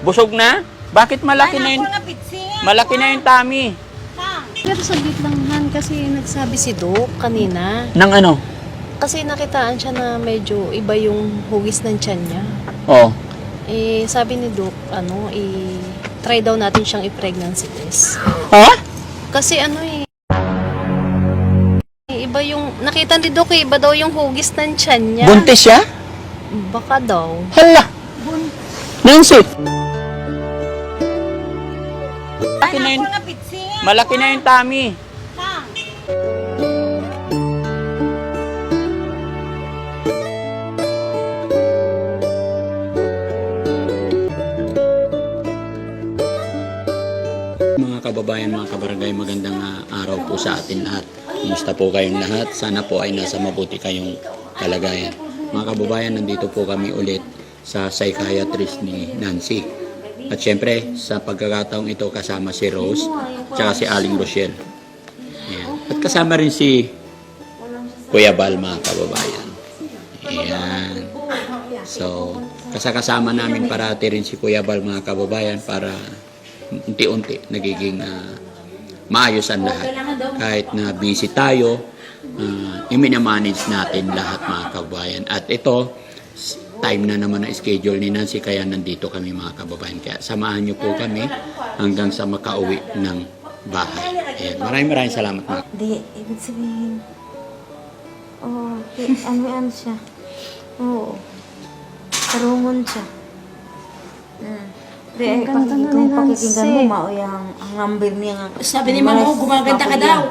Busog na? Bakit malaki na yun? Malaki na yung tummy. Pero saglit lang Han, kasi nagsabi si Doc kanina. Nang ano? Kasi nakitaan siya na medyo iba yung hugis ng tiyan niya. Oo. Eh, sabi ni Doc, try daw natin siyang i-pregnancy test. Ha? Kasi iba yung, nakita ni Doc, iba daw yung hugis ng tiyan niya. Buntis siya? Baka daw. Hala! Nancy! Malaki na yun. Malaki na yung tummy. Mga kababayan, mga kabarangay, magandang araw po sa atin lahat. Kumusta po kayong lahat? Sana po ay nasa mabuti kayong kalagayan. Mga kababayan, nandito po kami ulit sa psychiatrist ni Nancy. At syempre, sa pagkakataong ito kasama si Rose at si Aling Rochelle. Ayan. At kasama rin si Kuya Bal, mga kababayan. Ayan. So, kasama namin parati rin si Kuya Bal, mga kababayan, para unti-unti nagiging maayos ang lahat. Kahit na busy tayo, i-manage natin lahat, mga kababayan. At ito, time na naman ang schedule ni Nancy, kaya nandito kami, mga kababayan. Kaya samahan niyo po kami hanggang sa makauwi ng bahay. Ayan. Maraming salamat, mga. Hindi, ibig sabihin, ano siya. Oo. Karungon siya. Ang ganda na ni Nancy. Pakikinggan mo, ang number niya. Sabi ni Mama, gumaganda ka daw.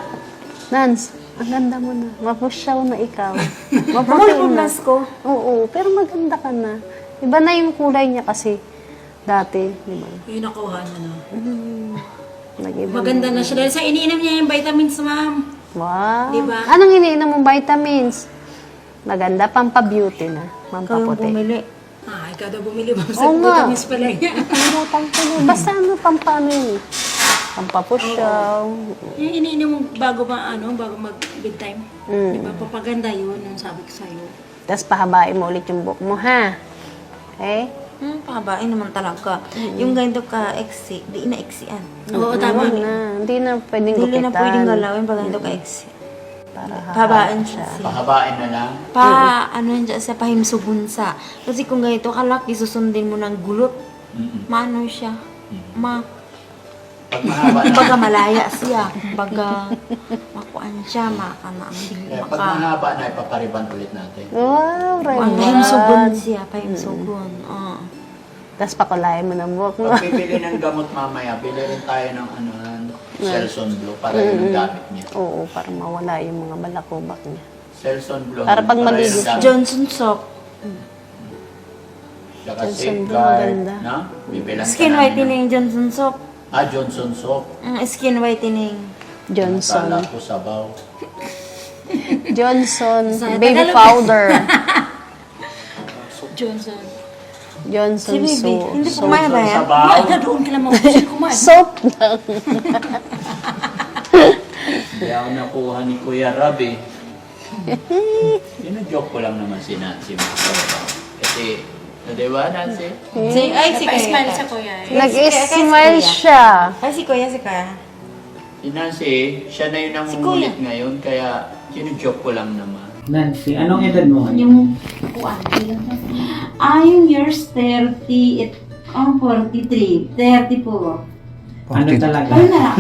Nance, ang ganda mo na. Mapusyaw na ikaw. Maputi na. Ko. Oo, pero maganda ka na. Iba na yung kulay niya kasi dati, di ba? Yung nakuha na na. Nag-iba Maganda na siya. Dahil sa iniinom niya yung vitamins, ma'am. Wow. Diba? Anong iniinom mong vitamins? Maganda, pampabeauty na. Ikaw yung Pampaputi. bumili. Ikaw daw bumili ba sa Oo nga. vitamins pala niya. Basta pampano yun. Pampapusyaw. Yung iniinom mo bago mag-bedtime. Diba? Papaganda yun, yung sabi ko sa'yo. Tapos pahabain mo ulit yung buhok mo, ha? Okay? Pabain naman talaga. Yung ganito ka-eksi, di na-eksian. Oo, tama. Hindi na pwedeng Hindi gupitan. na pwedeng galawin pag ganito ka-eksi. Para Pabain siya. Pahabain na lang. Yan dyan sa pahimsugun sa. Kasi kung ganito kalaki, susundin mo ng gulot. Maano siya? Pag mahaba na. Baga malaya siya. Baga makuan siya, Pag mahaba na, ipapariban ulit natin. Wow, Ang pahimsugun siya, pahimsugun. Tapos pakulayan mo ng buhok mo. Pag bibili ng gamot mamaya, bili rin tayo ng Selson Blue para yung gamit niya. Oo, para mawala yung mga balakubak niya. Selson Blue. Para pag maligo yung gamit. Johnson soap. Saka Johnson Blue, Safeguard, ganda. no? Bibilang ka Skin namin whitening Johnson soap. Johnson soap. Skin whitening. Johnson. Kala ko sabaw. Johnson. Sa Baby Tagalog. powder. Johnson. Johnson Si Bibi, soap. hindi po kumain ba yan? Sabaw. Na doon ka lang mabusin kumain. Soap lang. Hindi ako nakuha ni Kuya Rab eh. Joke ko lang naman si Nancy. Kasi, di ba Nancy? Si Pa-smile sa kuya. Nag-smile siya. Ay, si Kuya. Si Nancy, siya na yun ang mumulit ngayon, kaya joke ko lang naman. Nancy, anong edad mo? Yung yung years 30, 43, 34. Ano talaga? Ano na?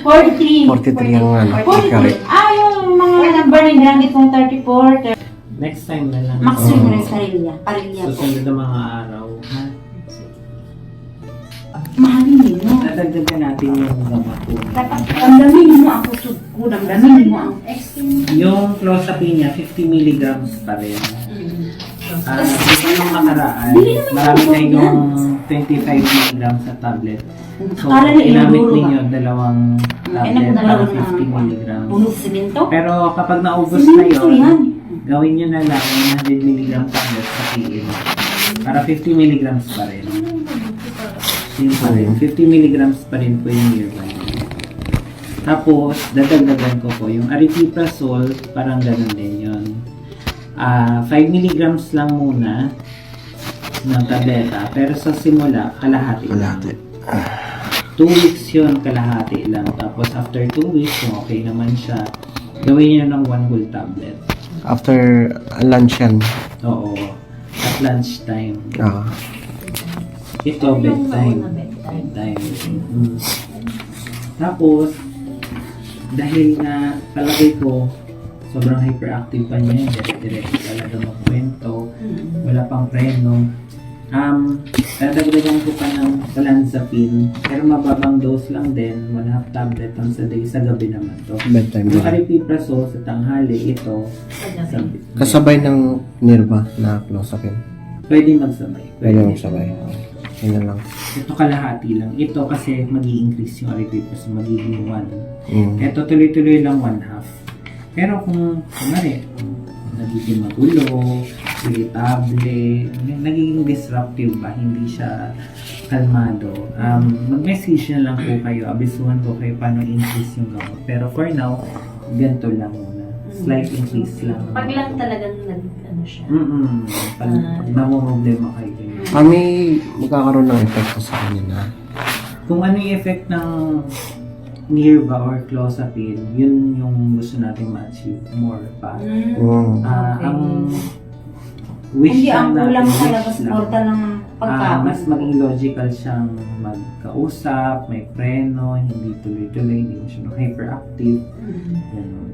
43. 43 ang ano, 43. Yung mga number ni gamit kong 34. Next time na lang. Maximum rin Parilya po. Susunod na mga araw. Ha? Mahalin niyo. Nadagdagan natin yung gamot ko. Damdamin mo ako sugko. Damdamin mo ang Yung clozapine niya, 50 milligrams pa rin. Ito yung makaraan, marami tayong 25 milligrams sa tablet. So, ginamit ninyo dalawang tablet para 50 milligrams. Puno simento. Pero kapag naubos na yun, gawin nyo na lang 100 milligram tablet sa PL. Para 50 milligrams pa rin. Yun pa rin. 50 milligrams pa rin po yung nearby. Tapos, dadagdagan ko po yung aripiprazole, parang ganun din yun. 5 milligrams lang muna. ng tableta. Pero sa simula, kalahati lang. Kalahati. 2 weeks yun, kalahati lang. Tapos after 2 weeks, kung okay naman siya, gawin niyo ng 1 whole tablet. After lunch yan. Oo. At lunchtime. Ah. Ito, bedtime. Bedtime. Tapos, dahil nga palagay ko, sobrang hyperactive pa niya, dire-diretso talaga magkwento, wala pang preno. Dadagdagan ko pa ng olanzapine, pero mababang dose lang din, 1/2 tablet once a day, sa gabi naman to. Bedtime Yung din. aripiprazole sa tanghali, ito, Kasabay ng Nirva na clozapine. pwede magsabay. Pwede mong sabay. Yun na lang. Ito kalahati lang. Ito kasi mag-i-increase yung aripiprazole, magiging 1. Ito tuloy-tuloy lang 1/2. Pero kung, kumari, nagiging magulo, irritable, nagiging disruptive ba, hindi siya kalmado, mag-message na lang po kayo, abisuhan ko kayo paano increase yung gamot. Pero for now, ganito lang muna. Slight increase lang. Pag lang talagang ano siya. Pag namumroblema kayo. ganyan. Kami magkakaroon ng epekto sa kanina. Kung ano yung effect ng Nirva or clozapine, yun yung gusto natin ma-achieve more pa. Ang wish Hindi ang lang kulang natin, talaga wish sa lang. portal ng pagkaon. Mas maging logical siyang magkausap, may preno, hindi tuloy-tuloy, hindi mo siya hyperactive. Ganun.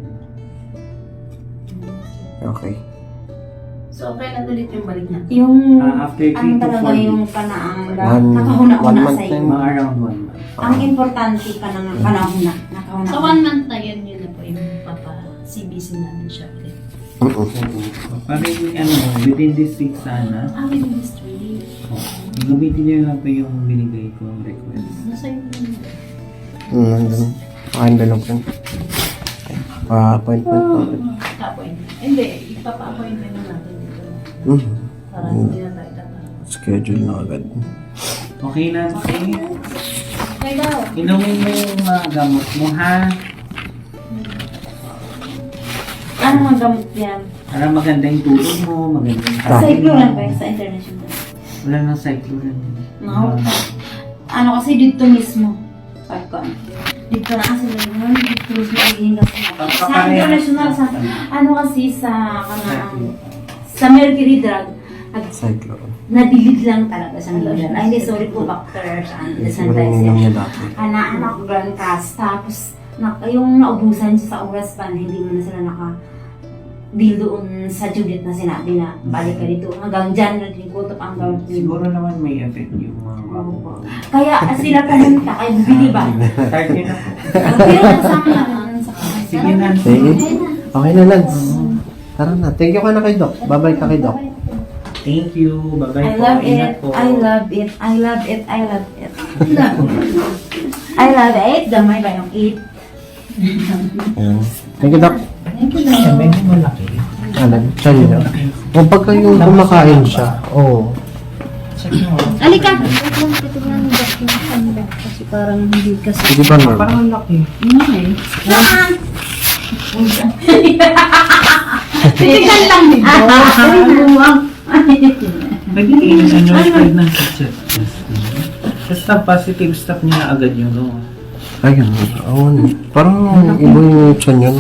Okay. So, kailan ulit yung balik natin? Yung, After 3 ano to 4 talaga yung weeks, kanaang One nakahuna-una month sa na iyo. mga around 1 month. Ang importante ka nang panahuna. Nakahuna. So, 1 month na yun na po yung papa-CBC namin siya ulit. Oo. Parang within this week sana, Within this 3 week. gamitin niyo lang po yung binigay kong request. Nasa yun yun. Nandun. Envelope rin. Pa-appointment natin. Appointment. Hindi, ipapa-appointment na natin dito. Para hindi na tayo tatawag. Schedule na agad. Okay, Nancy? Okay daw. Inumin mo yung gamot mo, ha? Ano mga gamot yan? Para maganda yung tulog mo, maganda yung Sa iglo lang ba yun? Sa international? Wala nang cyclone. Ano kasi dito mismo. Pagka dito na kasi lang dito mismo ang kasi sa international sa ano kasi sa kanang sa mercury drug Cyclone. nadilid lang talaga sa nilagyan. Ay, hindi, sorry po, doctors and the Siguro yung inom niya dati. anak grand cast. Tapos, yung naubusan siya sa oras pa, hindi mo na sila deal doon sa Judith na sinabi na balik ka dito. Hanggang dyan, nagkikutok ang gamot niyo. Siguro naman may effect yung mga bago. Kaya sila pumunta, ay bibili ba? Start nyo na po. Pero nasama naman sa kamay. Sige, Nancy. Sige. Okay na, Lance. Tara na. Thank you ka na kay Doc. Bye-bye ka kay Doc. Thank you. Bye-bye I po. love Ingat it. po. I love it. I love it. I love it. I love it. Damay ba yung it? Ayan. Thank you, Doc. Ay, medyo malaki. Alam, siya niya. O pagka yung kumakain siya, oo. Check mo. Alika! Wait lang, titignan ng document ba? Kasi parang hindi kasi. Hindi ba, Norm? Parang ang laki. Titignan lang din. Pwede i-spread ng check. Basta positive stop niya na agad yung Ayun. Oo. Parang iba yung tiyan yun.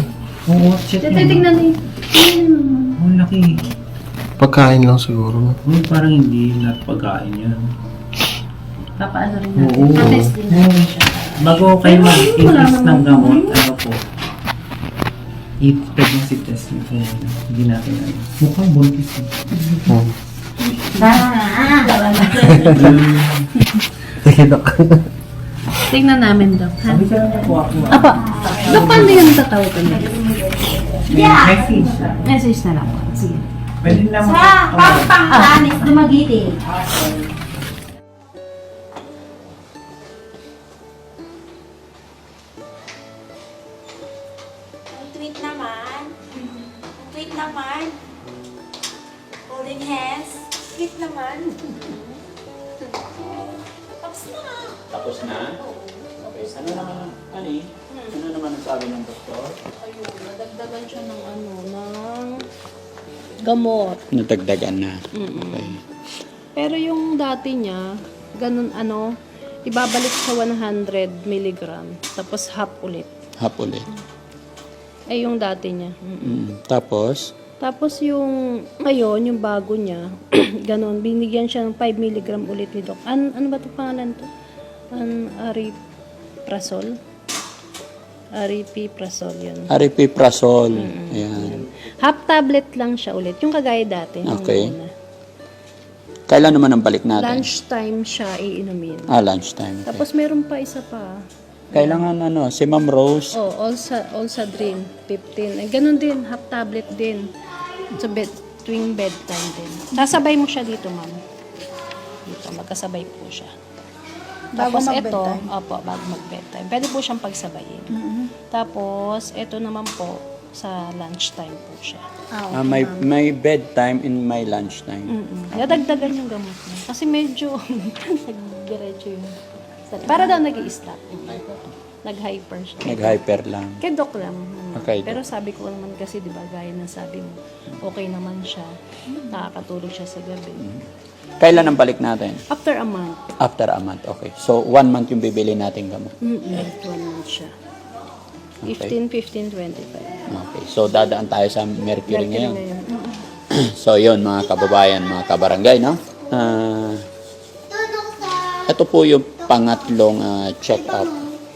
Oo, check mo. Titignan din. Ang laki. Pagkain lang siguro. Parang hindi na pagkain yun. Papaano rin natin. Oo. Pa-test din natin siya. Bago kayo mag-increase ng gamot, ano po, i-pregnancy test nyo kung hindi natin ano. Mukhang buntis eh. Oo. Thank you, Doc. Tingnan namin daw. Sabi ka na po ako. Apa, Dok, paano yung tatawag ka niya? Message na. Message na lang po. Sige. Pwede naman. Sa Pampangkanis, Dumagiti. Tweet naman. Tweet naman. Holding hands. Tweet naman. Tapos na. Tapos na? Okay, ano naman, ano naman ang sabi ng doktor? Ayun, nadagdagan siya ng ng gamot. Natagdagan na. Okay. Pero yung dati niya, ganun ano, ibabalik sa 100 milligram, tapos half ulit. Half ulit. Eh, yung dati niya. Tapos, Tapos yung, ngayon, yung bago niya, ganun, binigyan siya ng 5 milligram ulit ni Doc. Ano ba ito pangalan to? Aripiprazole? Aripiprazole yun. aripiprazole. Ayan. Half tablet lang siya ulit, yung kagaya dati. nung Okay. una. Kailan naman ang balik natin? Lunchtime siya iinumin. Lunchtime. Okay. Tapos meron pa isa pa. Kailangan si Ma'am Rose. Oh, Olsa Dream, 15. Ganun din, half tablet din. Sa tuwing bedtime din. Sasabay mo siya dito, ma'am. Dito, magkasabay po siya. Bago Tapos mag-bedtime? Opo, bago mag-bedtime. Pwede po siyang pagsabayin. Tapos, ito naman po, sa lunchtime po siya. May bedtime in my lunchtime. Nadagdagan yung gamot niya. Kasi medyo nag-diretso yung... Para daw nag-i-stop. Nag-hyper siya. Nag-hyper lang. Kay Doc lang. Okay. Pero sabi ko naman kasi, di ba, gaya ng sabi mo, okay naman siya. Nakakatulog siya sa gabi. Kailan ang balik natin? After a month. After a month. Okay. So, 1 month yung bibili natin gamot. 1 month siya. 15, 25. Okay. So, dadaan tayo sa Mercury ngayon. ngayon. So, yun mga kababayan, mga kabarangay, no? Ito po yung pangatlong check-up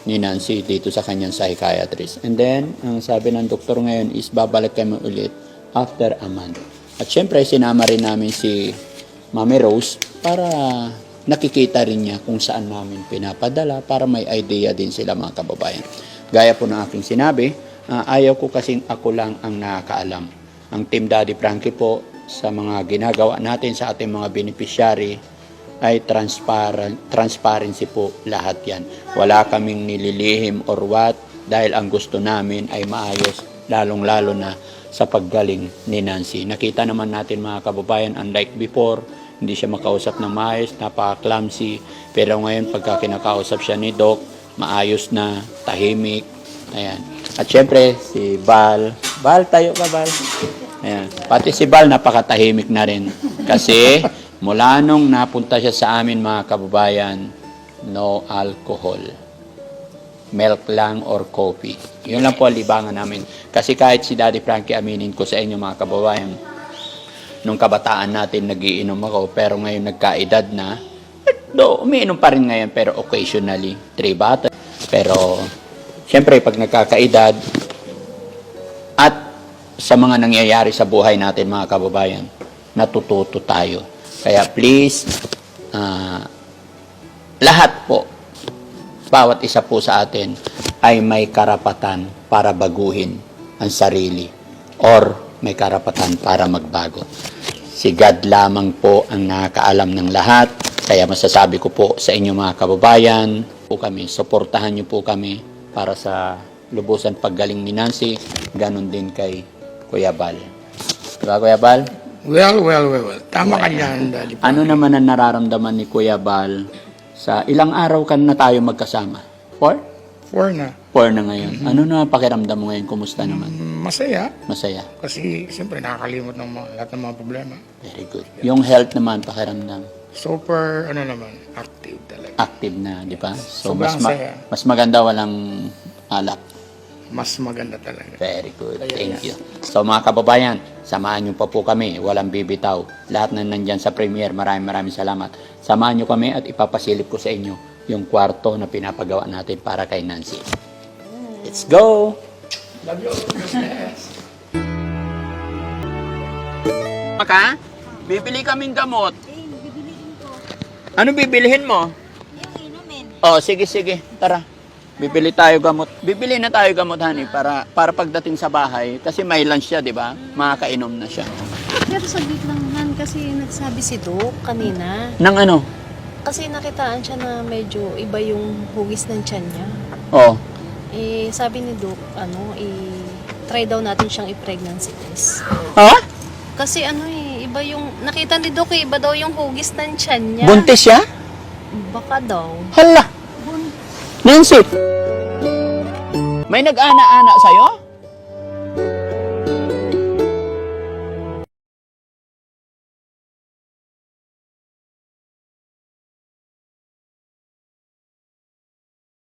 ni Nancy dito sa kanyang psychiatrist. And then, ang sabi ng doktor ngayon is babalik kami ulit after a month. At syempre, sinama rin namin si Mami Rose para nakikita rin niya kung saan namin pinapadala para may idea din sila mga kababayan. Gaya po ng aking sinabi, ayaw ko kasing ako lang ang nakakaalam. Ang Team Daddy Frankie po sa mga ginagawa natin sa ating mga beneficiary ay transparency po lahat yan. Wala kaming nililihim or what dahil ang gusto namin ay maayos lalong-lalo na sa paggaling ni Nancy. Nakita naman natin mga kababayan, unlike before, hindi siya makausap ng maayos, napaka-clumsy. Pero ngayon pagka kinakausap siya ni Doc, maayos na, tahimik. Ayan. At syempre, si Val. Val, tayo ka, Val. Ayan. Pati si Val, napakatahimik na rin. Kasi, mula nung napunta siya sa amin, mga kababayan, no alcohol. Milk lang or coffee. Yun lang po ang libangan namin. Kasi kahit si Daddy Frankie, aminin ko sa inyo, mga kababayan, nung kabataan natin, nagiinom ako, pero ngayon nagkaedad na, umiinom pa rin ngayon, pero occasionally, 3 bottles. Pero, syempre, pag nagkakaedad, at sa mga nangyayari sa buhay natin, mga kababayan, natututo tayo. Kaya please, lahat po, bawat isa po sa atin, ay may karapatan para baguhin ang sarili or may karapatan para magbago. Si God lamang po ang nakakaalam ng lahat. Kaya masasabi ko po sa inyo mga kababayan, po kami, suportahan niyo po kami para sa lubusan paggaling ni Nancy, ganun din kay Kuya Bal. Diba, Kuya Bal? Well. Tama ka dyan, Daddy. Ano naman ang nararamdaman ni Kuya Bal sa ilang araw ka na tayo magkasama? 4? 4 na. 4 na ngayon. Ano na pakiramdam mo ngayon? Kumusta naman? Masaya. Masaya. Kasi, siyempre, nakakalimot ng lahat ng mga problema. Very good. Yung health naman, pakiramdam. Super, naman, active talaga. Active na, di ba? So, Sobrang saya. mas maganda walang alak. Mas maganda talaga. Very good. Thank you. So mga kababayan, samahan niyo pa po kami. Walang bibitaw. Lahat na nandyan sa premiere, maraming salamat. Samahan niyo kami at ipapasilip ko sa inyo yung kwarto na pinapagawa natin para kay Nancy. Let's go! Love you. Maka, bibili kaming gamot. Ano bibilihin mo? Yung inumin. Oh, sige. Tara. Bibili tayo gamot. Bibili na tayo gamot, honey, para pagdating sa bahay. Kasi may lunch siya, di ba? Makakainom na siya. Pero saglit lang man kasi nagsabi si Doc kanina. Nang ano? Kasi nakitaan siya na medyo iba yung hugis ng tiyan niya. Oh. Eh, sabi ni Doc, try daw natin siyang i-pregnancy test. Ha? Kasi iba yung, nakita ni Doc, iba daw yung hugis ng tiyan niya. Buntis siya? Baka daw. Hala! Nancy! May nag-ana-ana sa'yo?